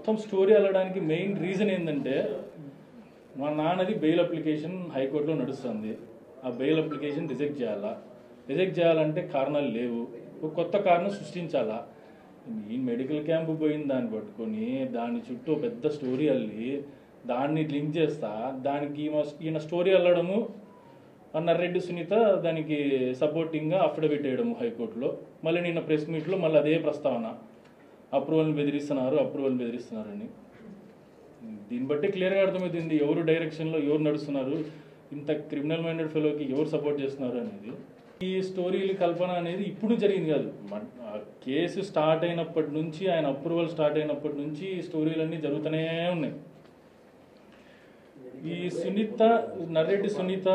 మొత్తం స్టోరీ వెళ్ళడానికి main reason ఏంటంటే మా నాన్నది బెయిల్ అప్లికేషన్ హైకోర్టులో నడుస్తుంది. ఆ బెయిల్ అప్లికేషన్ రిజెక్ట్ చేయాలా. రిజెక్ట్ చేయాలంటే కారణాలు లేవు, ఒక కొత్త కారణం సృష్టించాలా. ఈ మెడికల్ క్యాంపు పోయిన దాన్ని పట్టుకొని దాని చుట్టూ పెద్ద స్టోరీ అల్లి దాన్ని లింక్ చేస్తా, దానికి ఈయన స్టోరీ అల్లడము, నర్రెడ్డి సునీత దానికి సపోర్టింగ్గా అఫిడవిట్ వేయడము హైకోర్టులో. మళ్ళీ నిన్న ప్రెస్ మీట్లో మళ్ళీ అదే ప్రస్తావన, అప్రూవల్ని బెదిరిస్తున్నారని. దీన్ని బట్టి క్లియర్గా అర్థమవుతుంది ఎవరు డైరెక్షన్లో ఎవరు నడుస్తున్నారు, ఇంత క్రిమినల్ మైండెడ్ ఫెలోకి ఎవరు సపోర్ట్ చేస్తున్నారు అనేది. ఈ స్టోరీలు కల్పన అనేది ఇప్పుడు జరిగింది కాదు, కేసు స్టార్ట్ అయినప్పటి నుంచి, ఆయన అప్రూవల్ స్టార్ట్ అయినప్పటి నుంచి ఈ స్టోరీలన్నీ జరుగుతూనే ఉన్నాయి. ఈ సునీత, నర్రెడ్డి సునీత,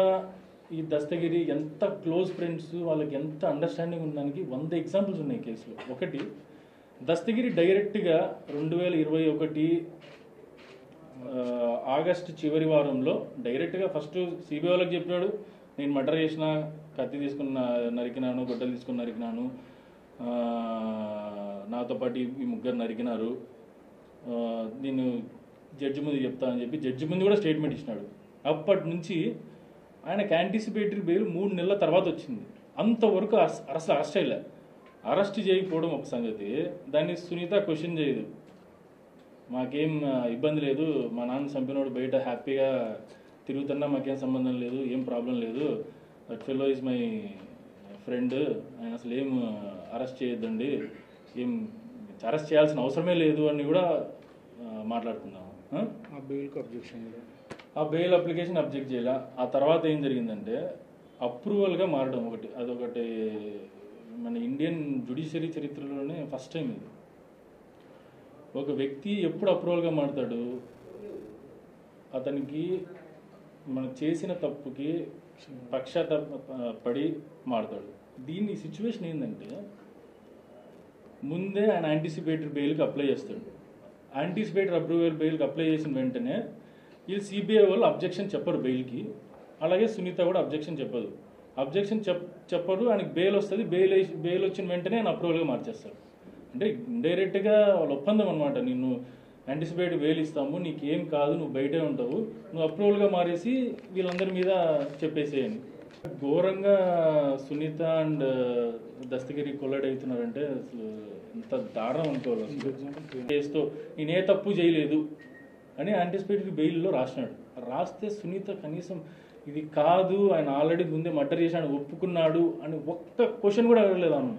ఈ దస్తగిరి ఎంత క్లోజ్ ఫ్రెండ్స్, వాళ్ళకి ఎంత అండర్స్టాండింగ్ ఉండడానికి 100 ఎగ్జాంపుల్స్ ఉన్నాయి కేసులో. ఒకటి, దస్తగిరి డైరెక్ట్గా 2021 ఆగస్టు చివరి వారంలో డైరెక్ట్గా ఫస్ట్ సిబిఐ వాళ్ళకి చెప్పాడు, నేను మర్డర్ చేసిన, కత్తి తీసుకున్న నరికినాను, గొడ్డలు తీసుకుని నరికినాను, నాతో పాటు ఈ ముగ్గురు నరికినారు, నేను జడ్జి ముందు చెప్తా అని చెప్పి జడ్జి ముందు కూడా స్టేట్మెంట్ ఇచ్చినాడు. అప్పటి నుంచి ఆయనకు యాంటిసిపేటరీ బెయిల్ 3 నెలల తర్వాత వచ్చింది. అంతవరకు అరెస్ట్ అయ్యలే. అరెస్ట్ చేయకపోవడం ఒక సంగతి, దాన్ని సునీత క్వశ్చన్ చేయదు. మాకేం ఇబ్బంది లేదు, మా నాన్న చంపినోడు బయట హ్యాపీగా తిరుగుతున్నా మాకేం సంబంధం లేదు, ఏం ప్రాబ్లం లేదు, that fellow is my friend, ఆయన అసలు ఏం అరెస్ట్ చేయొద్దండి, ఏం అరెస్ట్ చేయాల్సిన అవసరమే లేదు అని కూడా మాట్లాడుతున్నాము. ఆ బెయిల్ అప్లికేషన్ అబ్జెక్ట్ చేయాల. ఆ తర్వాత ఏం జరిగిందంటే అప్రూవల్గా మారడం ఒకటి, అదొకటి మన ఇండియన్ జ్యుడిషియరీ చరిత్రలోనే ఫస్ట్ టైం ఇది. ఒక వ్యక్తి ఎప్పుడు అప్రూవల్గా మారుతాడు, అతనికి మనం చేసిన తప్పుకి పడి మారుతాడు. దీని సిచ్యువేషన్ ఏంటంటే ముందే ఆయన యాంటిసిపేటరీ బెయిల్కి అప్లై చేస్తాడు. యాంటిసిపేటరీ అప్రూవల్ బెయిల్కి అప్లై చేసిన వెంటనే వీళ్ళు సిబిఐ వాళ్ళు అబ్జెక్షన్ చెప్పరు బెయిల్కి, అలాగే సునీత కూడా అబ్జెక్షన్ చెప్పదు. అబ్జెక్షన్ చెప్పరు, ఆయనకి బెయిల్ వస్తుంది. బెయిల్ వచ్చిన వెంటనే ఆయన అప్రూవల్గా మార్చేస్తారు. అంటే ఇండైరెక్ట్గా వాళ్ళ ఒప్పందం అనమాట, నిన్ను యాంటిసిపేటరీ బెయిల్ ఇస్తాము, నీకు ఏం కాదు, నువ్వు బయటే ఉంటావు, నువ్వు అప్రూవల్గా మారేసి వీళ్ళందరి మీద చెప్పేసేయని. ఘోరంగా సునీత అండ్ దస్తగిరి కొల్లడ్ అవుతున్నారంటే అసలు ఎంత దారుణం అనుకోవాలి. కేసుతో నేనే తప్పు చేయలేదు అని యాంటిసిపేటరీ బెయిల్లో రాసినాడు. రాస్తే సునీత కనీసం ఇది కాదు, ఆయన ఆల్రెడీ ముందే మర్డర్ చేశాడు, ఒప్పుకున్నాడు అని ఒక్క క్వశ్చన్ కూడా అడగలేదు. ఆమె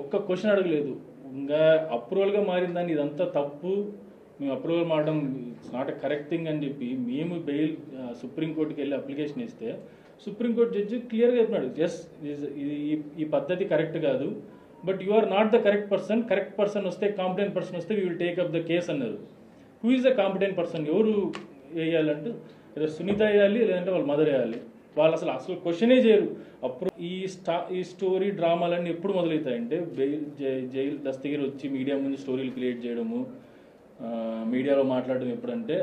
ఒక్క క్వశ్చన్ అడగలేదు. ఇంకా అప్రూవల్గా మారిన దాన్ని ఇదంతా తప్పు, మేము అప్రూవల్ మారడం it's not a correct thing అని చెప్పి మేము బెయిల్ సుప్రీంకోర్టుకి వెళ్ళి అప్లికేషన్ ఇస్తే సుప్రీంకోర్టు జడ్జి క్లియర్గా చెప్పినాడు, ఎస్ ఈ పద్ధతి కరెక్ట్ కాదు, but you are not the correct person వస్తే, కాంపిటెంట్ పర్సన్ వస్తే we will take up the case అన్నారు. Who is the competent person, ఎవరు వేయాలంటే సునీత వేయాలి, లేదంటే వాళ్ళ మదర్ వేయాలి. వాళ్ళు అసలు క్వశ్చనే చేయరు. అప్పుడు ఈ స్టోరీ డ్రామాలన్నీ ఎప్పుడు మొదలవుతాయంటే జైలు దస్తగిరి వచ్చి మీడియా ముందు స్టోరీలు క్రియేట్ చేయడము, మీడియాలో మాట్లాడడం ఎప్పుడంటే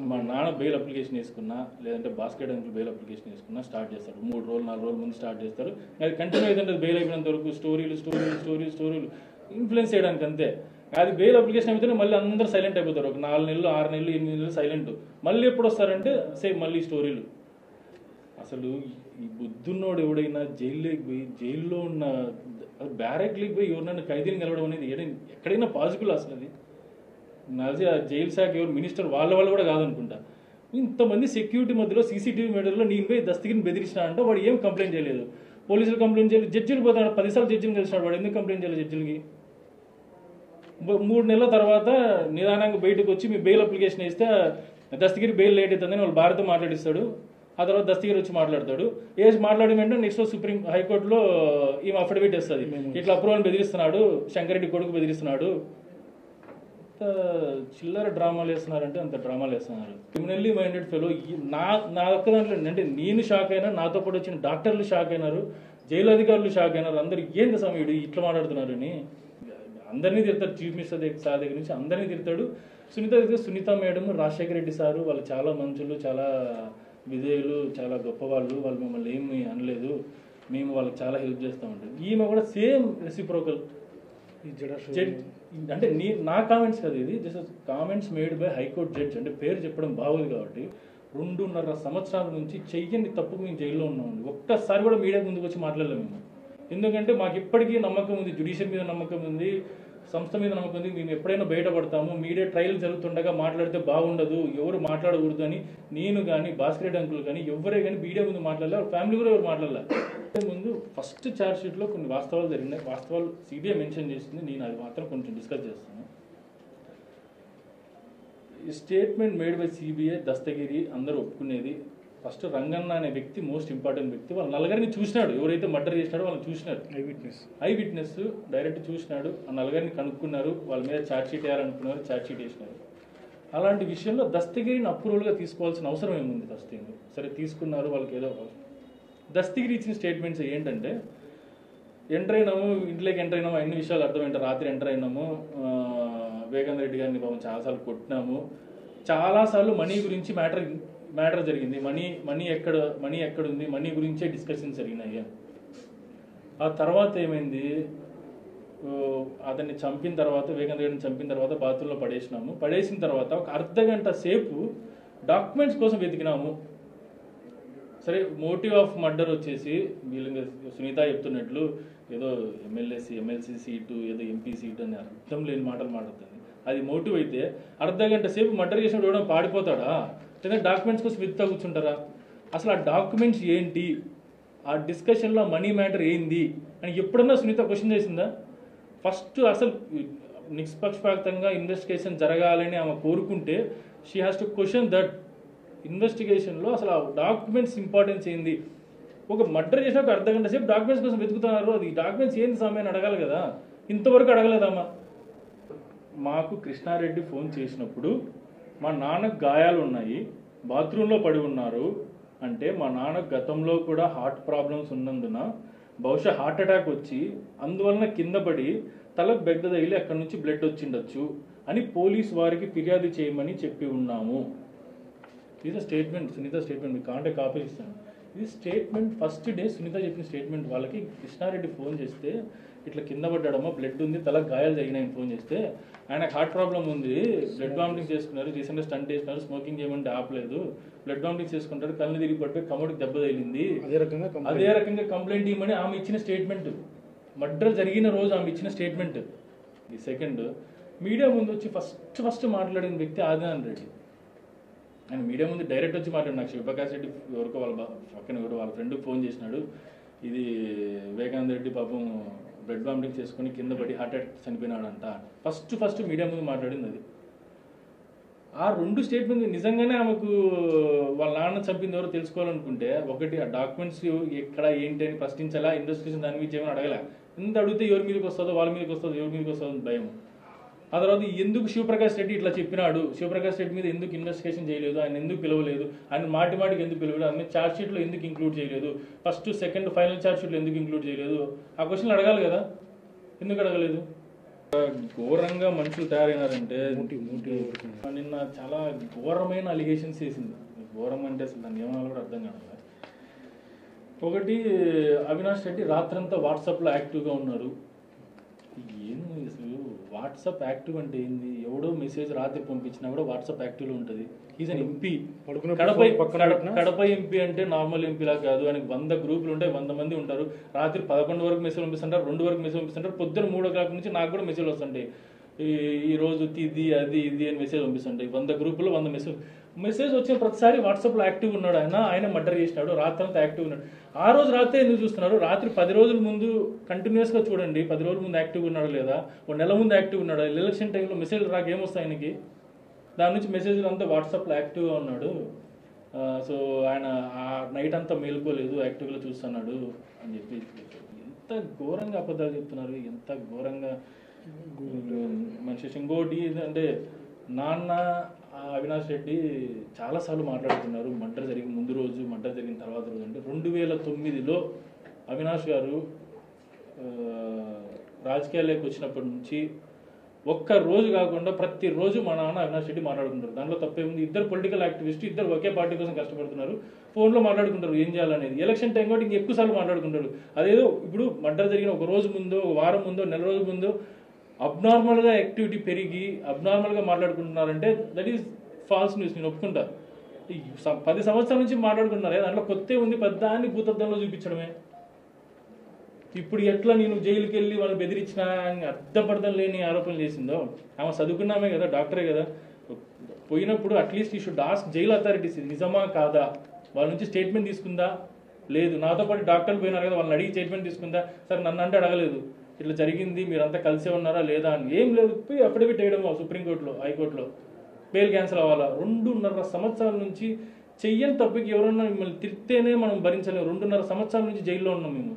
మా నాన్న బెయిల్ అప్లికేషన్ వేసుకున్నా, లేదంటే బాస్కెట్ అంకుల్ బెయిల్ అప్లికేషన్ వేసుకున్నా స్టార్ట్ చేస్తారు. 3 రోజులు 4 రోజుల ముందు స్టార్ట్ చేస్తారు. అది కంటిన్యూ అవుతుంటుంది బెయిల్ అయిపోయినంత వరకు. స్టోరీలు ఇన్ఫ్లుయెన్స్ చేయడానికి అంతే. అది బెయిల్ అప్లికేషన్ అయిపోతే మళ్ళీ అందరూ సైలెంట్ అయిపోతారు. ఒక 4 నెలలు 6 నెలలు 8 నెలలు సైలెంట్. మళ్ళీ ఎప్పుడు వస్తారంటే సేమ్ మళ్ళీ స్టోరీలు. అసలు ఈ బుద్ధున్నోడు ఎవడైనా జైల్లో ఉన్న బ్యారెక్లీకి పోయి ఎవరినైనా ఖైదీని కలవడం అనేది ఎక్కడైనా పాసిబుల్ అసలు? అది నాది ఆ జైలు శాఖ ఎవరు మినిస్టర్ వాళ్ళ కూడా కాదనుకుంటా. ఇంతమంది సెక్యూరిటీ మధ్యలో సీసీటీవీ మీడియాలో నేను పోయి దస్తగిరిని బెదిరించినా అంటే వాడు ఏం కంప్లైంట్ చేయలేదు, పోలీసులు కంప్లైంట్ చేయలేదు, జడ్జిలు పోతాడు 10 సార్లు జడ్జిని కలిసినాడు, వాడు ఎందుకు కంప్లైంట్ చేయలేదు జడ్జిలకి? 3 నెలల తర్వాత నిదానంగా బయటకు వచ్చి మీ బెయిల్ అప్లికేషన్ వేస్తే దస్తగిరి బెయిల్ లేట్ అవుతుందని వాళ్ళు భారత మాట్లాడిస్తాడు. ఆ తర్వాత దస్తగిరి వచ్చి మాట్లాడతాడు. మాట్లాడిన వెంటనే నెక్స్ట్ సుప్రీం హైకోర్టులో ఈమె అఫిడవిట్ వేస్తుంది, ఇట్లా అప్రూవల్ బెదిరిస్తున్నాడు, శంకరెడ్డి కొడుకు బెదిరిస్తున్నాడు. చిల్లర డ్రామాలు వేస్తున్నారంటే అంత డ్రామాలు వేస్తున్నారు. Criminally minded fellow. నా ఒక్క దాంట్లో అంటే నేను షాక్ అయినా, నాతో పాటు వచ్చిన డాక్టర్లు షాక్ అయినారు, జైలు అధికారులు షాక్ అయినారు. అందరూ ఏంది సమయుడు ఇట్లా మాట్లాడుతున్నారు అని అందరినీ తిడతాడు. చీఫ్ మినిస్టర్ సార్ దగ్గర నుంచి అందరినీ తిడతాడు. సునీత మేడం, రాజశేఖర రెడ్డి సారు వాళ్ళు చాలా మంచులు, చాలా విధేయులు, చాలా గొప్పవాళ్ళు, వాళ్ళు మమ్మల్ని ఏమి అనలేదు, మేము వాళ్ళకి చాలా హెల్ప్ చేస్తూ ఉంటాం. ఈమె కూడా సేమ్ రెసిప్రోకల్. జడ్జ్ అంటే నా కామెంట్స్ కదా ఇది, this is comments made by high court judge. అంటే పేరు చెప్పడం బాగోదు కాబట్టి 2.5 సంవత్సరాల నుంచి చెయ్యని తప్పుకు మేము జైల్లో ఉన్నామండి. ఒక్కసారి కూడా మీడియా ముందుకు వచ్చి మాట్లాడలేము మేము. ఎందుకంటే మాకు ఇప్పటికీ నమ్మకం ఉంది, జ్యుడిషియల్ మీద నమ్మకం ఉంది, సంస్థ మీద నమ్మకం ఉంది. మేము ఎప్పుడైనా బయటపడతాము, మీడియా ట్రయల్ జరుగుతుండగా మాట్లాడితే బాగుండదు, ఎవరు మాట్లాడకూడదు అని నేను కానీ భాస్కర్ రెడ్డి అంకుల్ కానీ ఎవరే కానీ మీడియా ముందు మాట్లాడలే, వాళ్ళ ఫ్యామిలీ కూడా ఎవరు మాట్లాడలే. ముందు ఫస్ట్ ఛార్జ్ షీట్లో కొన్ని వాస్తవాలు జరిగినాయి, వాస్తవాలు సిబిఐ మెన్షన్ చేసింది, నేను అది మాత్రం కొంచెం డిస్కస్ చేస్తాను. ఈ statement made by CBI Dastagiri అందరూ ఒప్పుకునేది. ఫస్ట్ రంగన్న అనే వ్యక్తి మోస్ట్ ఇంపార్టెంట్ వ్యక్తి, వాళ్ళ నలుగురిని చూసినాడు, ఎవరైతే మర్డర్ చేసినాడో వాళ్ళని చూసినాడు, ఐ విట్నెస్ డైరెక్ట్ చూసినాడు, ఆ నలుగురిని కనుక్కున్నారు, వాళ్ళ మీద ఛార్జ్ షీట్ వేయాలనుకున్నారు, ఛార్జ్ షీట్ వేసినారు. అలాంటి విషయంలో దస్తగిరిని అప్రూవల్గా తీసుకోవాల్సిన అవసరం ఏముంది? దస్తగిరి సరే తీసుకున్నారు, వాళ్ళకి ఏదో దస్తగిరి ఇచ్చిన స్టేట్మెంట్స్ ఏంటంటే, ఎంటర్ అయినాము, ఇంట్లోకి ఎంటర్ అయినాము, అన్ని విషయాలు అర్థమైంటారు. రాత్రి ఎంటర్ అయినాము, వివేకానంద రెడ్డి గారిని పాపం చాలాసార్లు కొట్టినాము, చాలాసార్లు మనీ గురించి మ్యాటర్ జరిగింది, మనీ ఎక్కడ ఉంది, మనీ గురించే డిస్కషన్స్ జరిగినాయి. ఆ తర్వాత ఏమైంది, అతన్ని చంపిన తర్వాత, వివేకానంద రెడ్డిని చంపిన తర్వాత బాత్రూంలో పడేసిన తర్వాత ఒక అర్ధగంట సేపు డాక్యుమెంట్స్ కోసం వెతికినాము. సరే, మోటివ్ ఆఫ్ మర్డర్ వచ్చేసి వీళ్ళు సునీత చెప్తున్నట్లు ఏదో ఎమ్మెల్సీ సీటు, ఏదో ఎంపీ సీటు అని అర్థం లేని మాటలు మాట్లాడుతుంది. అది మోటివ్ అయితే అర్ధగంట సేపు మర్డర్ చేసినప్పుడు ఎవడో పాడిపోతాడా? లేదా డాక్యుమెంట్స్ కోసం వెతుకుతా కూర్చుంటారా? అసలు ఆ డాక్యుమెంట్స్ ఏంటి, ఆ డిస్కషన్లో మనీ మ్యాటర్ ఏంది అని ఎప్పుడన్నా సునీత క్వశ్చన్ చేసిందా? ఫస్ట్ అసలు నిష్పక్షపాతంగా ఇన్వెస్టిగేషన్ జరగాలని ఆమె కోరుకుంటే she has to question that ఇన్వెస్టిగేషన్లో అసలు ఆ డాక్యుమెంట్స్ ఇంపార్టెన్స్ ఏంది. ఒక మర్డర్ చేసినప్పుడు అర్ధగంట సేపు డాక్యుమెంట్స్ కోసం వెతుకుతున్నారు, అది డాక్యుమెంట్స్ ఏంది సమయాన్ని అడగాలి కదా, ఇంతవరకు అడగలేదమ్మా. మాకు కృష్ణారెడ్డి ఫోన్ చేసినప్పుడు మా నాన్నకు గాయాలు ఉన్నాయి, బాత్రూంలో పడి ఉన్నారు అంటే, మా నాన్నకు గతంలో కూడా హార్ట్ ప్రాబ్లమ్స్ ఉన్నందున బహుశా హార్ట్ అటాక్ వచ్చి అందువలన కింద పడి తలకు బెగ్గ తగిలి అక్కడి నుంచి బ్లడ్ వచ్చిండొచ్చు అని పోలీస్ వారికి ఫిర్యాదు చేయమని చెప్పి ఉన్నాము. ఇది స్టేట్మెంట్, సునీత స్టేట్మెంట్, మీకు కాంటాక్ట్ కాపీ ఇస్తాను. ఇది స్టేట్మెంట్ ఫస్ట్ డే సునీత చెప్పిన స్టేట్మెంట్. వాళ్ళకి కృష్ణారెడ్డి ఫోన్ చేస్తే ఇట్లా కింద పడ్డాడమ్మా, బ్లడ్ ఉంది, తలకు గాయాలు జరిగినాయని ఫోన్ చేస్తే, ఆయనకు హార్ట్ ప్రాబ్లం ఉంది, బ్లడ్ వామిటింగ్ చేసుకున్నారు, రీసెంట్గా స్టంట్ చేసినారు, స్మోకింగ్ చేయమంటే ఆపలేదు, బ్లడ్ వామిటింగ్ చేసుకుంటారు, కళ్ళు తిరిగి పడిపోయి కమోడికి దెబ్బ తగిలింది, అదే రకంగా కంప్లైంట్ ఇవ్వమని ఆమె ఇచ్చిన స్టేట్మెంట్. మర్డర్ జరిగిన రోజు ఆమె ఇచ్చిన స్టేట్మెంట్. ఈ సెకండ్ మీడియా ముందు వచ్చి ఫస్ట్ మాట్లాడిన వ్యక్తి ఆదినారాయణ రెడ్డి. ఆయన మీడియా ముందు డైరెక్ట్ వచ్చి మాట్లాడు, నాకు శివప్రకాష్ రెడ్డి ఎవరికో పక్కన వాళ్ళ ఫ్రెండ్కి ఫోన్ చేసినాడు, ఇది వివేకానంద రెడ్డి పాపం బ్లడ్ వామిటింగ్ చేసుకుని కింద పడి హార్ట్ అటాక్ చనిపోయినాడంట. ఫస్ట్ మీడియా ముందు మాట్లాడింది అది. ఆ రెండు స్టేట్మెంట్ నిజంగానే ఆమెకు వాళ్ళ నాన్న చంపింది ఎవరో తెలుసుకోవాలనుకుంటే, ఒకటి ఆ డాక్యుమెంట్స్ ఎక్కడ ఏంటి అని ప్రశ్నించాలా, ఇన్వెస్టిగేషన్ దాని మీద చేయమని అడగలే. ఎంత అడిగితే ఎవరి మీదకి వస్తుందో, వాళ్ళ మీదకి వస్తుందో, ఎవరి మీదకి వస్తుందో భయం. ఆ తర్వాత ఎందుకు శివప్రకాష్ రెడ్డి ఇట్లా చెప్పినాడు, శివప్రకాష్ రెడ్డి మీద ఎందుకు ఇన్వెస్టిగేషన్ చేయలేదు, ఆయన ఎందుకు పిలవలేదు, ఆయన మాటికి ఎందుకు పిలవలేదు, ఆయన ఛార్జ్ షీట్లో ఎందుకు ఇంక్లూడ్ చేయలేదు, ఫస్ట్ సెకండ్ ఫైనల్ ఛార్జ్ షీట్లో ఎందుకు ఇంక్లూడ్ చేయలేదు, ఆ క్వశ్చన్లు అడగాలి కదా, ఎందుకు అడగలేదు? ఘోరంగా మనుషులు తయారైనారంటే, నిన్న చాలా ఘోరమైన అలిగేషన్స్ వేసింది. ఘోరం అంటే అసలు దాన్ని ఏమన్నా కూడా అర్థం కాదు. ఒకటి, అవినాష్ రెడ్డి రాత్రంతా వాట్సాప్లో యాక్టివ్గా ఉన్నారు. ఏంది అసలు వాట్సాప్ యాక్టివ్ అంటే ఏంది? ఎవడో మెసేజ్ రాత్రి పంపించినా కూడా వాట్సాప్ యాక్టివ్లో ఉంటుంది. Is an MP, Kadapa MP అంటే నార్మల్ ఎంపీలా కాదు. ఆయనకు 100 గ్రూపులు ఉంటాయి, 100 మంది ఉంటారు. రాత్రి 11 వరకు మెసేజ్ పంపిస్తుంటారు, 2 వరకు మెసేజ్ పంపిస్తుంటారు, పొద్దున్న 3 o'clock నుంచి నాకు కూడా మెసేజ్ వస్తుంటాయి, ఈ రోజు ఇది అది ఇది అని మెసేజ్ పంపిస్తుంటాయి. 100 గ్రూపుల్లో 100 మెసేజ్ వచ్చిన ప్రతిసారి వాట్సాప్లో యాక్టివ్ ఉన్నాడు. ఆయన మర్డర్ చేసినాడు, రాత్రంతా యాక్టివ్ ఉన్నాడు. ఆ రోజు రాత్రి ఎందుకు చూస్తున్నారు? రాత్రి 10 రోజుల ముందు కంటిన్యూస్గా చూడండి, 10 రోజుల ముందు యాక్టివ్ ఉన్నాడు లేదా, 1 నెల ముందు యాక్టివ్ ఉన్నాడు. ఎలక్షన్ టైంలో మెసేజ్ రాక ఏమొస్తాయి ఆయనకి? దాని నుంచి మెసేజ్లు అంతా వాట్సాప్లో యాక్టివ్గా ఉన్నాడు. సో ఆయన ఆ నైట్ అంతా మేలుకోలేదు, యాక్టివ్గా చూస్తున్నాడు అని చెప్పి ఎంత ఘోరంగా అబద్ధాలు చెప్తున్నారు, ఎంత ఘోరంగా మనిషి. ఇంకోటి అంటే నాన్న అవినాష్ రెడ్డి చాలాసార్లు మాట్లాడుతున్నారు మర్డర్ జరిగిన ముందు రోజు, మర్డర్ జరిగిన తర్వాత రోజు. అంటే 2009లో అవినాష్ గారు రాజకీయాల్లోకి వచ్చినప్పటి నుంచి ఒక్క రోజు కాకుండా ప్రతిరోజు మా నాన్న అవినాష్ రెడ్డి మాట్లాడుకుంటారు. దాంట్లో తప్పేముంది? ఇద్దరు పొలిటికల్ యాక్టివిస్ట్, ఇద్దరు ఒకే పార్టీ కోసం కష్టపడుతున్నారు, ఫోన్లో మాట్లాడుకుంటారు ఏం చేయాలనేది. ఎలక్షన్ టైం కాబట్టి ఇంకెక్కువ సార్లు మాట్లాడుకుంటారు. అదేదో ఇప్పుడు మర్డర్ జరిగిన ఒక రోజు ముందో, ఒక వారం ముందో, నెల రోజు ముందో అబ్నార్మల్గా యాక్టివిటీ పెరిగి అబ్నార్మల్గా మాట్లాడుకుంటున్నారంటే దట్ ఈస్ ఫాల్స్ న్యూస్. నేను ఒప్పుకుంటా. 10 సంవత్సరాల నుంచి మాట్లాడుకుంటున్నారు, దాంట్లో కొత్త ఉంది, పెద్దాన్ని భూతద్దంలో చూపించడమే. ఇప్పుడు ఎట్లా నేను జైలుకి వెళ్ళి వాళ్ళని బెదిరించినా అర్థపర్థం లేని ఆరోపణలు చేసిందో, ఆమె చదువుకున్నామే కదా, డాక్టరే కదా, పోయినప్పుడు అట్లీస్ట్ ఈ షుడ్ ఆస్క్ జైల్ అథారిటీస్ నిజమా కాదా, వాళ్ళ నుంచి స్టేట్మెంట్ తీసుకుందా లేదు. నాతో పాటు డాక్టర్లు పోయినారు కదా, వాళ్ళని అడిగి స్టేట్మెంట్ తీసుకుందా. సరే నన్ను అంటే అడగలేదు, ఇట్లా జరిగింది మీరంతా కలిసే ఉన్నారా లేదా అని. ఏం లేదు, పోయి అఫిడవిట్ వేయడమో సుప్రీంకోర్టులో, హైకోర్టులో, బెయిల్ క్యాన్సిల్ అవ్వాలా. 2.5 సంవత్సరాల నుంచి చెయ్యని తప్పుకి ఎవరన్నా మిమ్మల్ని తిరిగితేనే మనం భరించలేము. 2.5 సంవత్సరాల నుంచి జైల్లో ఉన్నాం మేము.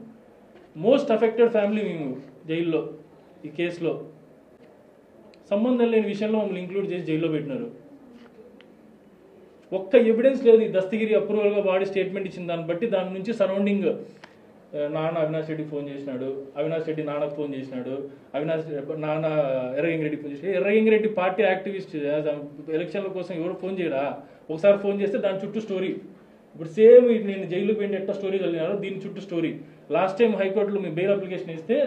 మోస్ట్ అఫెక్టెడ్ ఫ్యామిలీ మేము జైల్లో. ఈ కేసులో సంబంధం లేని విషయంలో మమ్మల్ని ఇంక్లూడ్ చేసి జైల్లో పెట్టినారు. ఒక్క ఎవిడెన్స్ లేదు. ఈ దస్తగిరి అప్రూవల్గా వాడి స్టేట్మెంట్ ఇచ్చిన దాన్ని బట్టి దాని నుంచి సరౌండింగ్ నాన్న అవినాష్ రెడ్డి ఫోన్ చేసినాడు, అవినాష్ రెడ్డి నాన్నకు ఫోన్ చేసినాడు, నాన్న ఎర్రగంగిరెడ్డి ఫోన్ చేసినాడు. ఎర్రగంగిరెడ్డి పార్టీ యాక్టివిస్ట్, ఎలక్షన్ల కోసం ఎవరు ఫోన్ చేయరా? ఒకసారి ఫోన్ చేస్తే దాని చుట్టూ స్టోరీ. ఇప్పుడు సేమ్ నేను జైలు పోయింది ఎట్లా స్టోరీ చదివినారో దీని చుట్టూ స్టోరీ. లాస్ట్ టైం హైకోర్టులో మీ బెయిల్ అప్లికేషన్ ఇస్తే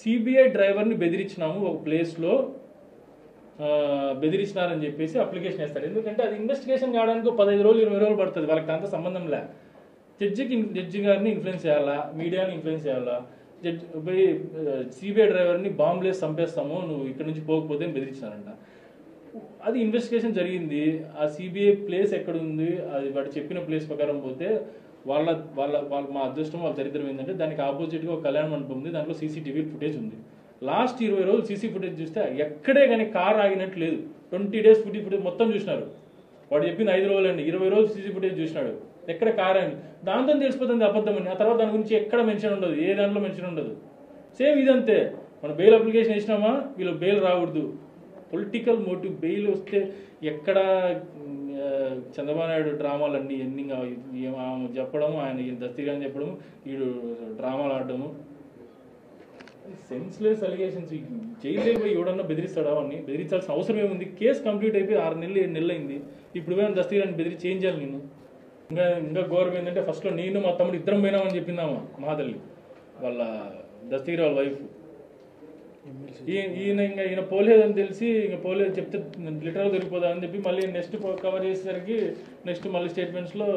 సిబిఐ డ్రైవర్ని బెదిరించినాము, ఒక ప్లేస్లో బెదిరించినారని చెప్పేసి అప్లికేషన్ వేస్తారు. ఎందుకంటే అది ఇన్వెస్టిగేషన్ చేయడానికి 15 రోజులు 20 రోజులు పడుతుంది. వాళ్ళకి అంత సంబంధం లే. జడ్జి గారిని ఇన్ఫ్లుయెన్స్ చేయాలా, మీడియాని ఇన్ఫ్లుయెన్స్ చేయాలా, పోయి సిబిఐ డ్రైవర్ని బాంబులేసి చంపేస్తాము నువ్వు ఇక్కడ నుంచి పోకపోతే బెదిరించినారంట. అది ఇన్వెస్టిగేషన్ జరిగింది. ఆ సిబిఐ ప్లేస్ ఎక్కడ ఉంది, అది వాడు చెప్పిన ప్లేస్ ప్రకారం పోతే వాళ్ళ వాళ్ళ వాళ్ళ మా అదృష్టం, వాళ్ళ చరిత్రం ఏంటంటే దానికి ఆపోజిట్గా ఒక కళ్యాణ మండపం ఉంది, దాంట్లో సీసీటీవీ ఫుటేజ్ ఉంది. లాస్ట్ 20 రోజులు సీసీ ఫుటేజ్ చూస్తే ఎక్కడే కానీ కార్ ఆగినట్టు లేదు. 20 డేస్ ఫుటేజ్ మొత్తం చూసినారు. వాడు చెప్పింది 5 రోజులండి, 20 రోజులు సీసీ ఫుటేజ్ చూసినాడు, ఎక్కడ కార్ అని. దాంతో తెలిసిపోతుంది అబద్ధం అని. ఆ తర్వాత దాని గురించి ఎక్కడ మెన్షన్ ఉండదు, ఏ దాంట్లో మెన్షన్ ఉండదు. సేమ్ ఇదంతే. మనం బెయిల్ అప్లికేషన్ ఇచ్చినామా, వీళ్ళు బెయిల్ రాకూడదు, పొలిటికల్ మోటివ్. బెయిల్ వస్తే ఎక్కడ చంద్రబాబు నాయుడు డ్రామాలన్నీ ఎన్ని చెప్పడము, ఆయన దస్తగిరి అని చెప్పడము, వీడు డ్రామాలు ఆడడము, సెన్స్లెస్ అలిగేషన్స్. జైలు పోయి ఎవడన్నా బెదిరిస్తాడా? అని బెదిరించాల్సిన అవసరం ఏముంది? కేసు కంప్లీట్ అయిపోయి 6 నెలలు 7 నెలలు అయింది. ఇప్పుడు పోయిన దస్తగిరి అని బెదిరి చేంజ్ చేయాలి నేను. ఇంకా ఘోరం ఏంటంటే ఫస్ట్లో నేను మా తమ్ముడు ఇద్దరం పోయినామని చెప్పిందామా మహాతల్లి, వాళ్ళ దస్తగిరి వాళ్ళ వైఫ్. ఈయన పోలేదని తెలిసి ఇంకా పోలేదు చెప్తే లిటరల్ దొరికిపోదా అని చెప్పి మళ్ళీ నెక్స్ట్ కవర్ చేసేసరికి నెక్స్ట్ మళ్ళీ స్టేట్మెంట్స్లో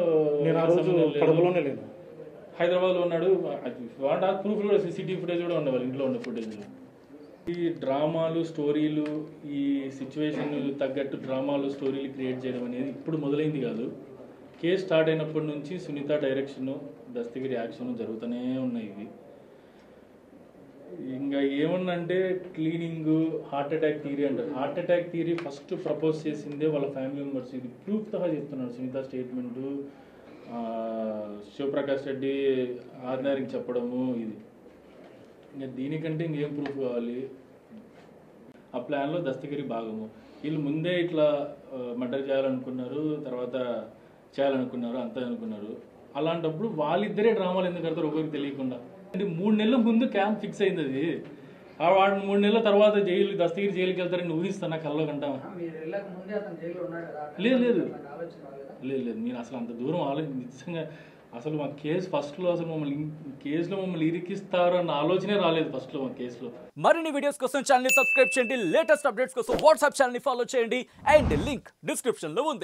హైదరాబాద్లో ఉన్నాడు. ప్రూఫ్ కూడా సీసీటీవీ ఫుటేజ్ కూడా ఉండే వాళ్ళ ఇంట్లో ఉండే ఫుటేజ్లో. ఈ డ్రామాలు స్టోరీలు, ఈ సిచ్యువేషన్ తగ్గట్టు డ్రామాలు స్టోరీలు క్రియేట్ చేయడం అనేది ఇప్పుడు మొదలైంది కాదు. కేసు స్టార్ట్ అయినప్పటి నుంచి సునీత డైరెక్షను, దస్తగిరి యాక్షన్ జరుగుతూనే ఉన్నాయి. ఇవి ఇంకా ఏమన్నంటే క్లీనింగ్, హార్ట్ అటాక్ థియరీ అంటారు. Heart attack theory first propose చేసిందే వాళ్ళ ఫ్యామిలీ మెంబర్స్. ఇది ప్రూఫ్తో చెప్తున్నారు. సునీత స్టేట్మెంటు, శివప్రకాష్ రెడ్డి ఆర్డినరీకి చెప్పడము. ఇది ఇంకా దీనికంటే ఇంకేం ప్రూఫ్ కావాలి? ఆ ప్లాన్లో దస్తగిరి భాగము. వీళ్ళు ముందే ఇట్లా మర్డర్ చేయాలనుకున్నారు, తర్వాత చేయాలనుకున్నారు, అంతా అనుకున్నారు. అలాంటప్పుడు వాళ్ళిద్దరే డ్రామాలు ఎందుకు కడతారు ఒకరికి తెలియకుండా? అంటే 3 నెలల ముందు క్యాంప్ ఫిక్స్ అయింది. అది వాడు 3 నెలల తర్వాత దస్తగిరి జైలుకి వెళ్తారని ఊహిస్తాను కల్లో కంటా. లేదు లేదు లేదు లేదు నేను అసలు అంత దూరం నిజంగా అసలు మా కేసు ఫస్ట్లో అసలు కేసులో మమ్మల్ని ఇరికిస్తారు అన్న ఆలోచనే రాలేదు ఫస్ట్లో మా కేసులో. మరిన్ని వీడియోస్ కోసం ఛానల్ ని సబ్స్క్రైబ్ చేయండి, లేటెస్ట్ అప్డేట్స్ కోసం వాట్సాప్ ఛానల్ ని ఫాలో చేయండి, అండ్ లింక్ డిస్క్రిప్షన్ లో ఉంది.